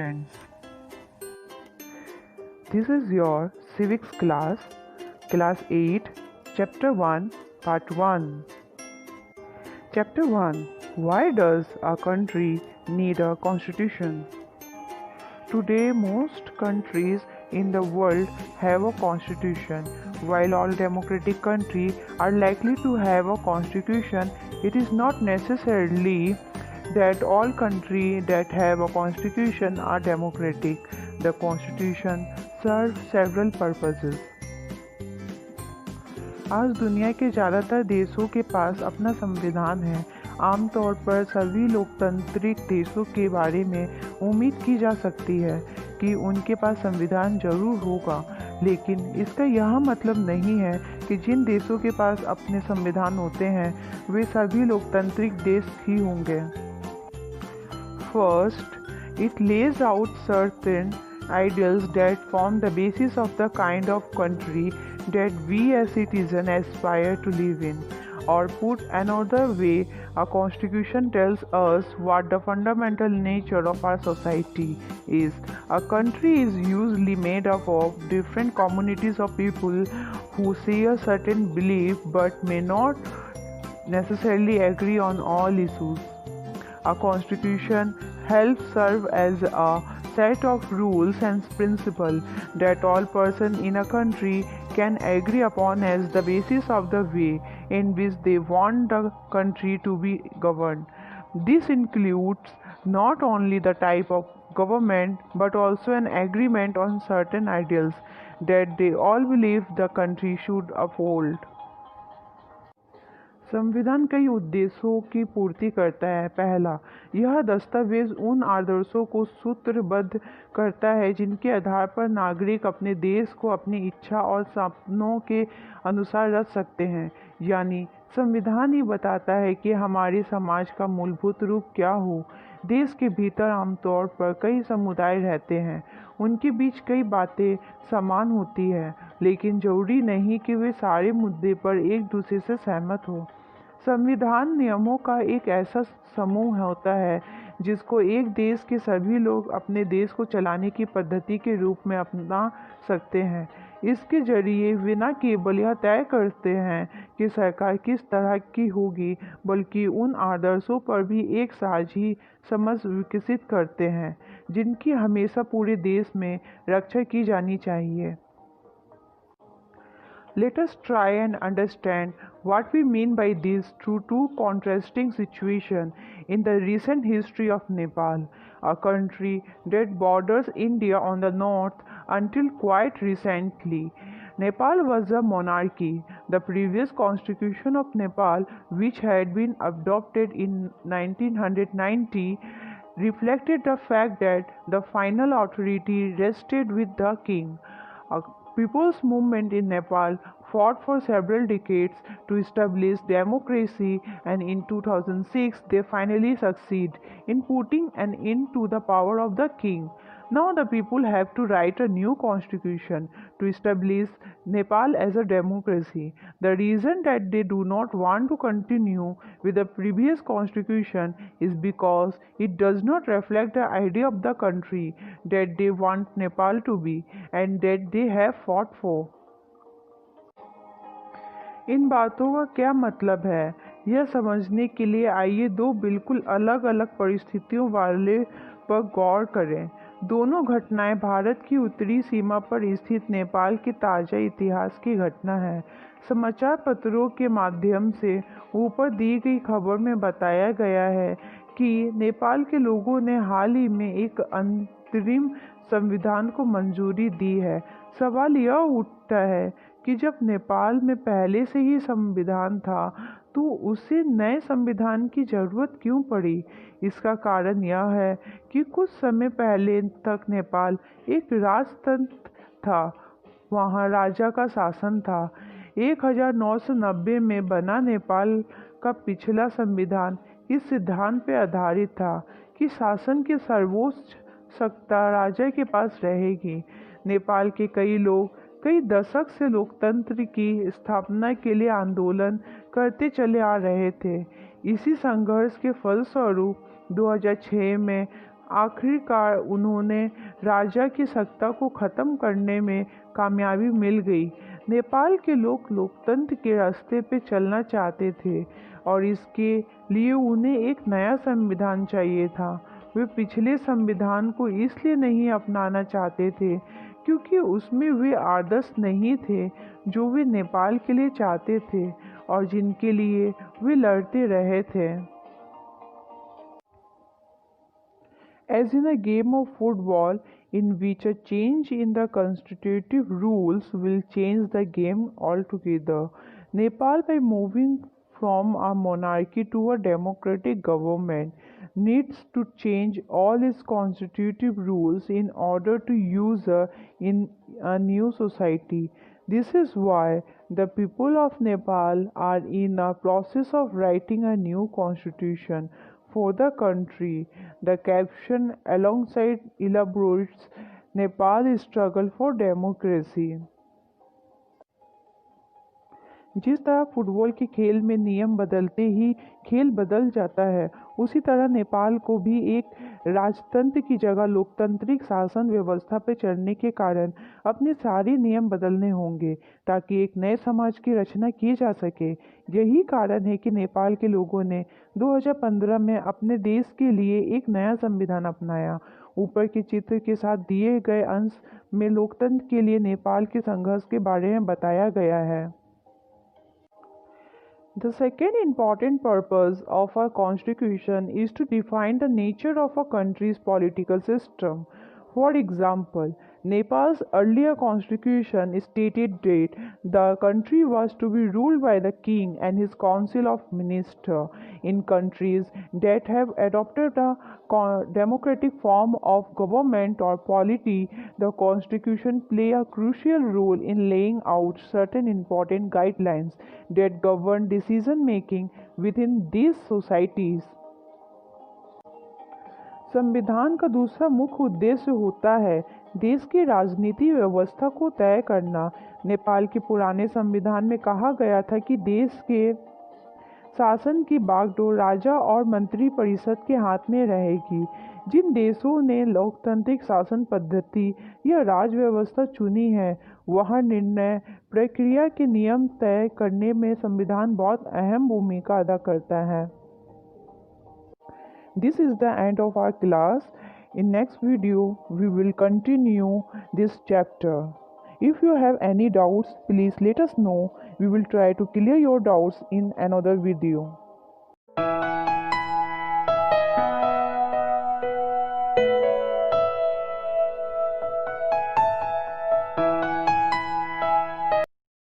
friends. This is your civics class, class 8, chapter 1, part 1. Chapter 1. Why does a country need a constitution? Today, most countries in the world have a constitution. While all democratic countries are likely to have a constitution, it is not necessarily that all countries that have a constitution are democratic. The constitution serves several purposes. आज दुनिया के ज़्यादातर देशों के पास अपना संविधान है। आमतौर पर सभी लोकतांत्रिक देशों के बारे में उम्मीद की जा सकती है कि उनके पास संविधान जरूर होगा, लेकिन इसका यह मतलब नहीं है कि जिन देशों के पास अपने संविधान होते हैं वे सभी लोकतांत्रिक देश ही होंगे। First, it lays out certain ideals that form the basis of the kind of country that we as citizens aspire to live in. Or put another way, a constitution tells us what the fundamental nature of our society is. A country is usually made up of different communities of people who share a certain belief but may not necessarily agree on all issues. A constitution helps serve as a set of rules and principles that all persons in a country can agree upon as the basis of the way in which they want the country to be governed. This includes not only the type of government but also an agreement on certain ideals that they all believe the country should uphold. संविधान कई उद्देश्यों की पूर्ति करता है। पहला, यह दस्तावेज उन आदर्शों को सूत्रबद्ध करता है जिनके आधार पर नागरिक अपने देश को अपनी इच्छा और सपनों के अनुसार रच सकते हैं। यानी संविधान ही बताता है कि हमारे समाज का मूलभूत रूप क्या हो। देश के भीतर आमतौर पर कई समुदाय रहते हैं, उनके बीच कई बातें समान होती हैं, लेकिन जरूरी नहीं कि वे सारे मुद्दे पर एक दूसरे से सहमत हो। संविधान नियमों का एक ऐसा समूह होता है जिसको एक देश के सभी लोग अपने देश को चलाने की पद्धति के रूप में अपना सकते हैं। इसके जरिए वे न केवल यह तय करते हैं कि सरकार किस तरह की होगी, बल्कि उन आदर्शों पर भी एक साझी समझ विकसित करते हैं जिनकी हमेशा पूरे देश में रक्षा की जानी चाहिए। Let us try and understand what we mean by this through two contrasting situations in the recent history of Nepal, a country that borders India on the north until quite recently. Nepal was a monarchy. The previous constitution of Nepal, which had been adopted in 1990, reflected the fact that the final authority rested with the king. A people's movement in Nepal fought for several decades to establish democracy, and in 2006 they finally succeed in putting an end to the power of the king. Now the people have to write a new constitution to establish Nepal as a democracy. The reason that they do not want to continue with the previous constitution is because it does not reflect the idea of the country that they want Nepal to be and that they have fought for. इन बातों का क्या मतलब है, यह समझने के लिए आइए दो बिल्कुल अलग अलग परिस्थितियों वाले पर गौर करें। दोनों घटनाएं भारत की उत्तरी सीमा पर स्थित नेपाल के ताज़ा इतिहास की घटना है। समाचार पत्रों के माध्यम से ऊपर दी गई खबर में बताया गया है कि नेपाल के लोगों ने हाल ही में एक अंतरिम संविधान को मंजूरी दी है। सवाल यह उठता है कि जब नेपाल में पहले से ही संविधान था तो उसे नए संविधान की ज़रूरत क्यों पड़ी। इसका कारण यह है कि कुछ समय पहले तक नेपाल एक राजतंत्र था, वहाँ राजा का शासन था। 1990 में बना नेपाल का पिछला संविधान इस सिद्धांत पर आधारित था कि शासन की सर्वोच्च सत्ता राजा के पास रहेगी। नेपाल के कई लोग कई दशक से लोकतंत्र की स्थापना के लिए आंदोलन करते चले आ रहे थे। इसी संघर्ष के फलस्वरूप 2006 में आखिरकार उन्होंने राजा की सत्ता को ख़त्म करने में कामयाबी मिल गई। नेपाल के लोग लोकतंत्र के रास्ते पे चलना चाहते थे और इसके लिए उन्हें एक नया संविधान चाहिए था। वे पिछले संविधान को इसलिए नहीं अपनाना चाहते थे क्योंकि उसमें वे आदर्श नहीं थे जो वे नेपाल के लिए चाहते थे और जिनके लिए वे लड़ते रहे थे। As in a game of football in which a change in the constitutive rules will change the game altogether, Nepal, by moving from a monarchy to a democratic government, needs to change all its constitutive rules in order to use in a new society. This is why the people of Nepal are in a process of writing a new constitution for the country. The caption alongside elaborates Nepal's struggle for democracy. जिस तरह football के खेल में नियम बदलते ही खेल बदल जाता है, उसी तरह नेपाल को भी एक राजतंत्र की जगह लोकतांत्रिक शासन व्यवस्था पर चलने के कारण अपने सारे नियम बदलने होंगे ताकि एक नए समाज की रचना की जा सके। यही कारण है कि नेपाल के लोगों ने 2015 में अपने देश के लिए एक नया संविधान अपनाया। ऊपर के चित्र के साथ दिए गए अंश में लोकतंत्र के लिए नेपाल के संघर्ष के बारे में बताया गया है। The second important purpose of our constitution is to define the nature of a country's political system. For example, Nepal's earlier constitution stated that the country was to be ruled by the king and his council of ministers. In countries that have adopted a democratic form of government or polity, the constitution play a crucial role in laying out certain important guidelines that govern decision making within these societies. संविधान का दूसरा मुख्य उद्देश्य होता है देश की राजनीति व्यवस्था को तय करना। नेपाल के पुराने संविधान में कहा गया था कि देश के शासन की बागडोर राजा और मंत्री परिषद के हाथ में रहेगी। जिन देशों ने लोकतांत्रिक शासन पद्धति या राज व्यवस्था चुनी है, वहाँ निर्णय प्रक्रिया के नियम तय करने में संविधान बहुत अहम भूमिका अदा करता है। This is the end of our class. In next video, we will continue this chapter. If you have any doubts, please let us know. We will try to clear your doubts in another video.